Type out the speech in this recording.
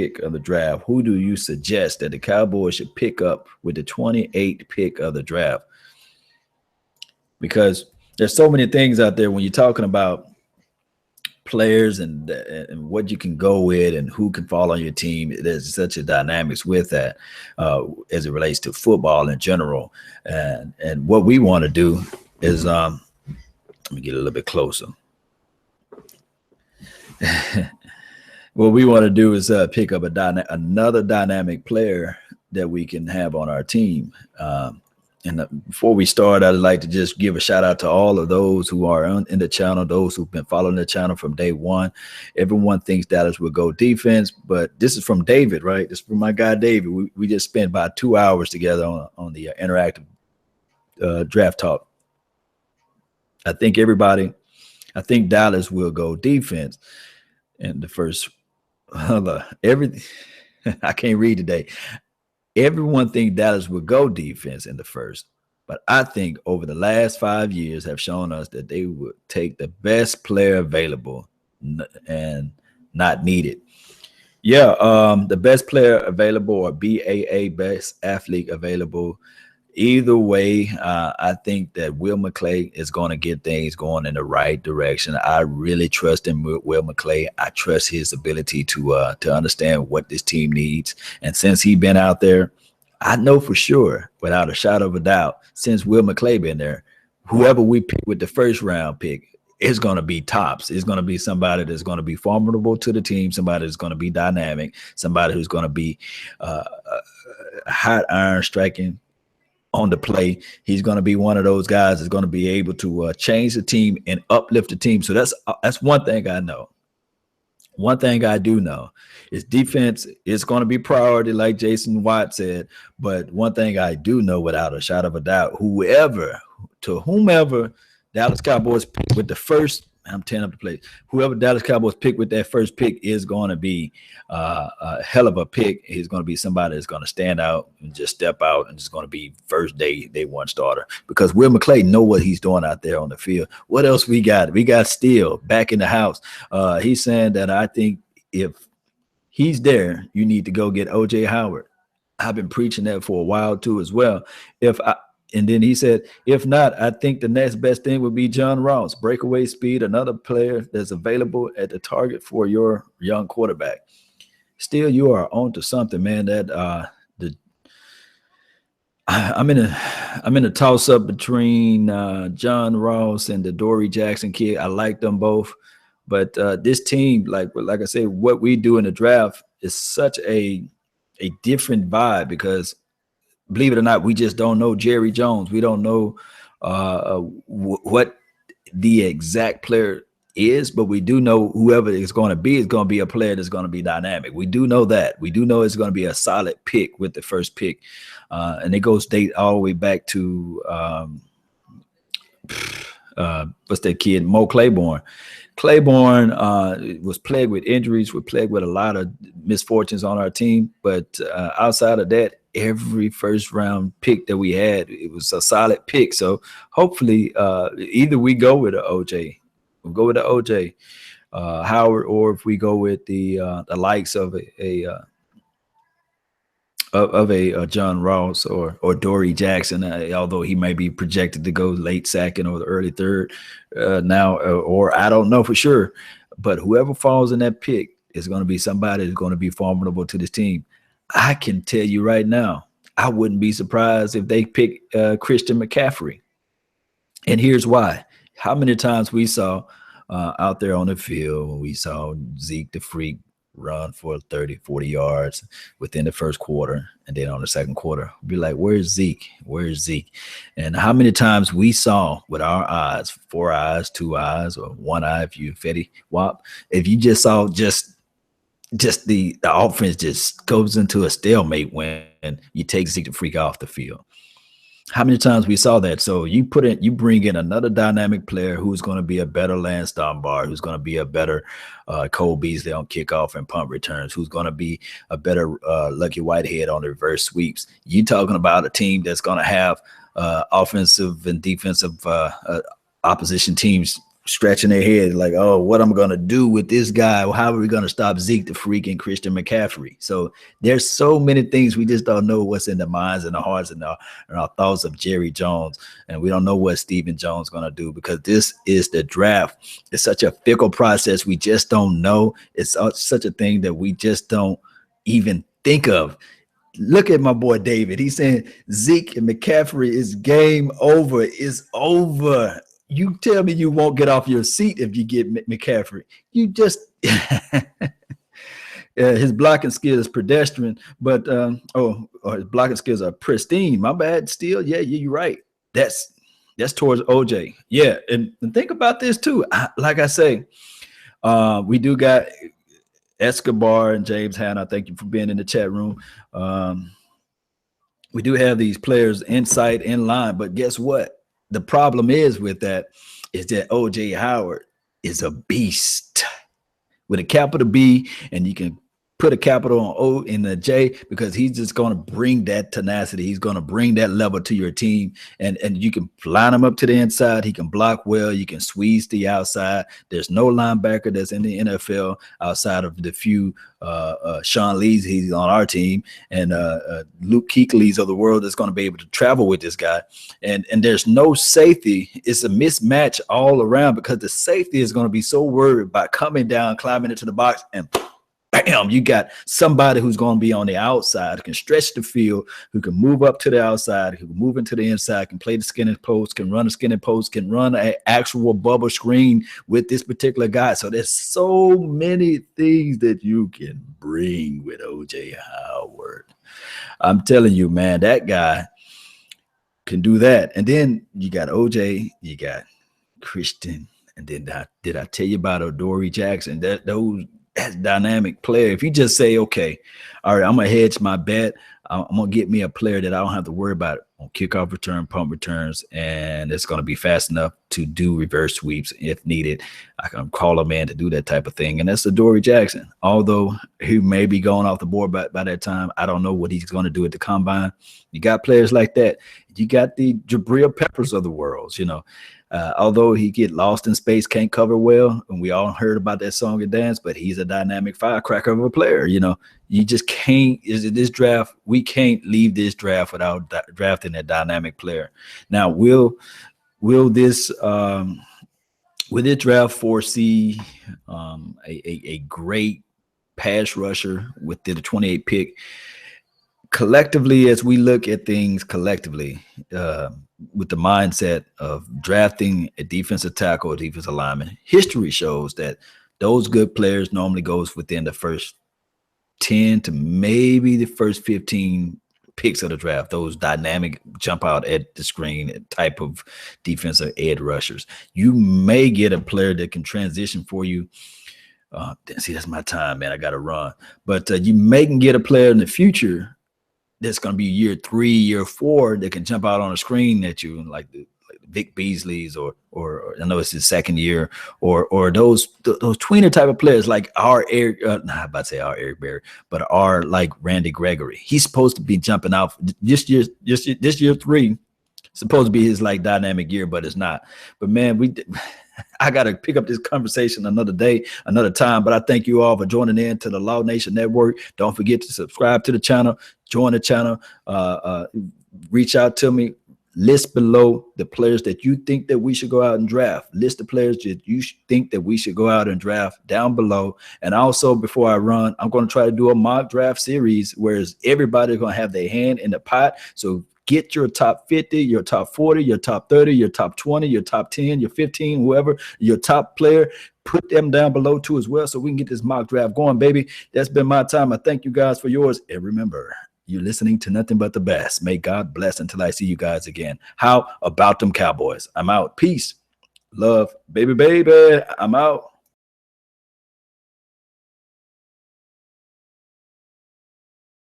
pick of the draft, who do you suggest that the Cowboys should pick up with the 28th pick of the draft? Because there's so many things out there when you're talking about players and what you can go with and who can fall on your team. There's such a dynamics with that as it relates to football in general. And what we want to do is let me get a little bit closer. What we want to do is pick up another dynamic player that we can have on our team. And before we start, I'd like to just give a shout out to all of those who are in the channel, those who've been following the channel from day one. Everyone thinks Dallas will go defense, but this is from David, right? This is from my guy, David. We just spent about 2 hours together on the interactive draft talk. I think Dallas will go defense in the first. I can't read today. Everyone thinks Dallas will go defense in the first, but I think over the last 5 years have shown us that they would take the best player available and not needed. Yeah, the best player available or BAA, best athlete available. Either way, I think that Will McClay is going to get things going in the right direction. I really trust in Will McClay. I trust his ability to understand what this team needs. And since he's been out there, I know for sure, without a shadow of a doubt, since Will McClay been there, whoever we pick with the first round pick is going to be tops. It's going to be somebody that's going to be formidable to the team, somebody that's going to be dynamic, somebody who's going to be hot iron striking on the play. He's going to be one of those guys that's going to be able to change the team and uplift the team. So that's one thing I know. One thing I do know is defense is going to be priority, like Jason Watt said. But one thing I do know without a shadow of a doubt, whomever Dallas Cowboys pick with the first, I'm tearing up the place. Whoever Dallas Cowboys pick with that first pick is going to be a hell of a pick. He's going to be somebody that's going to stand out and just step out and just going to be first day one starter. Because Will McClay know what he's doing out there on the field. What else we got? We got Steele back in the house. He's saying that I think if he's there, you need to go get O.J. Howard. I've been preaching that for a while too as well. And then he said, if not, I think the next best thing would be John Ross, breakaway speed, another player that's available at the target for your young quarterback. Still, you are on to something, man. I'm in a toss up between John Ross and the Dory Jackson kid. I like them both, but this team, like I said, what we do in the draft is such a different vibe because, believe it or not, we just don't know Jerry Jones. We don't know what the exact player is, but we do know whoever it's going to be a player that's going to be dynamic. We do know that. We do know it's going to be a solid pick with the first pick. And it goes all the way back to what's that kid, Mo Claiborne. Claiborne was plagued with injuries, was plagued with a lot of misfortunes on our team. But outside of that, every first round pick that we had, it was a solid pick. So hopefully either we go with an OJ, we'll go with the OJ Howard, or if we go with the likes of a John Ross or Dory Jackson, although he may be projected to go late second or the early third now, or I don't know for sure. But whoever falls in that pick is going to be somebody who's going to be formidable to this team. I can tell you right now, I wouldn't be surprised if they pick Christian McCaffrey. And here's why. How many times we saw out there on the field when we saw Zeke the Freak run for 30, 40 yards within the first quarter, and then on the second quarter, be like, where's Zeke? Where's Zeke? And how many times we saw with our eyes, 4 eyes, 2 eyes, or 1 eye if you Fetty Wap, if you just saw just the offense just goes into a stalemate when you take Zeke the Freak off the field. How many times we saw that? So you bring in another dynamic player who's going to be a better Lance Dunbar, who's going to be a better Cole Beasley on kickoff and punt returns, who's going to be a better Lucky Whitehead on the reverse sweeps. You talking about a team that's going to have offensive and defensive opposition teams scratching their head like, oh, what am I going to do with this guy? How are we going to stop Zeke the freaking Christian McCaffrey? So there's so many things we just don't know what's in the minds and the hearts and our thoughts of Jerry Jones. And we don't know what Stephen Jones is going to do, because this is the draft. It's such a fickle process. We just don't know. It's such a thing that we just don't even think of. Look at my boy David. He's saying Zeke and McCaffrey is game over. It's over. You tell me you won't get off your seat if you get McCaffrey. You just his blocking skill is pedestrian, but his blocking skills are pristine. My bad. Still, yeah, you're right. That's towards OJ. Yeah, and think about this too. Like I say, we do got Escobar and James Hanna. Thank you for being in the chat room. We do have these players inside in line, but guess what? The problem is with that is that OJ Howard is a beast with a capital B, and you can put a capital on O in the J, because he's just going to bring that tenacity. He's going to bring that level to your team, and you can line him up to the inside. He can block well. You can squeeze the outside. There's no linebacker that's in the NFL outside of the few Sean Lee's he's on our team, and Luke Kuechly's of the world that's going to be able to travel with this guy. And there's no safety. It's a mismatch all around, because the safety is going to be so worried about coming down, climbing into the box, and bam, you got somebody who's going to be on the outside, who can stretch the field, who can move up to the outside, who can move into the inside, can play the skinny post, can run a skinny post, can run an actual bubble screen with this particular guy. So there's so many things that you can bring with OJ Howard. I'm telling you, man, that guy can do that. And then you got OJ, you got Christian, and then did I tell you about Adoree Jackson? That's dynamic player. If you just say, okay, all right, I'm gonna hedge my bet. I'm gonna get me a player that I don't have to worry about on kickoff return, punt returns, and it's gonna be fast enough to do reverse sweeps if needed. I can call a man to do that type of thing, and that's Adoree Jackson. Although he may be going off the board by that time, I don't know what he's gonna do at the combine. You got players like that. You got the Jabril Peppers of the world, you know. Although he get lost in space, can't cover well, and we all heard about that song and dance, but he's a dynamic firecracker of a player. You know, you just can't. This draft, we can't leave this draft without drafting a dynamic player. Now, will this draft foresee a great pass rusher with the 28th pick? Collectively, as we look at things collectively, with the mindset of drafting a defensive tackle, a defensive lineman, history shows that those good players normally goes within the first 10 to maybe the first 15 picks of the draft. Those dynamic jump out at the screen type of defensive edge rushers. You may get a player that can transition for you. See, that's my time, man. I got to run. But you may get a player in the future that's going to be year 3, year 4 that can jump out on a screen at you, like Vic Beasley's or I know it's his second year, or those tweener type of players like our Eric, I'm about to say our Eric Berry, but our like Randy Gregory. He's supposed to be jumping out this year 3, supposed to be his like dynamic year, but it's not. But man, I got to pick up this conversation another day, another time. But I thank you all for joining in to the Law Nation Network. Don't forget to subscribe to the channel, join the channel, reach out to me. List below the players that you think that we should go out and draft. List the players that you think that we should go out and draft down below. And also, before I run, I'm going to try to do a mock draft series where everybody's going to have their hand in the pot. So get your top 50, your top 40, your top 30, your top 20, your top 10, your 15, whoever, your top player. Put them down below too as well, so we can get this mock draft going, baby. That's been my time. I thank you guys for yours. And remember, you're listening to nothing but the best. May God bless until I see you guys again. How about them Cowboys? I'm out. Peace. Love. Baby, baby. I'm out.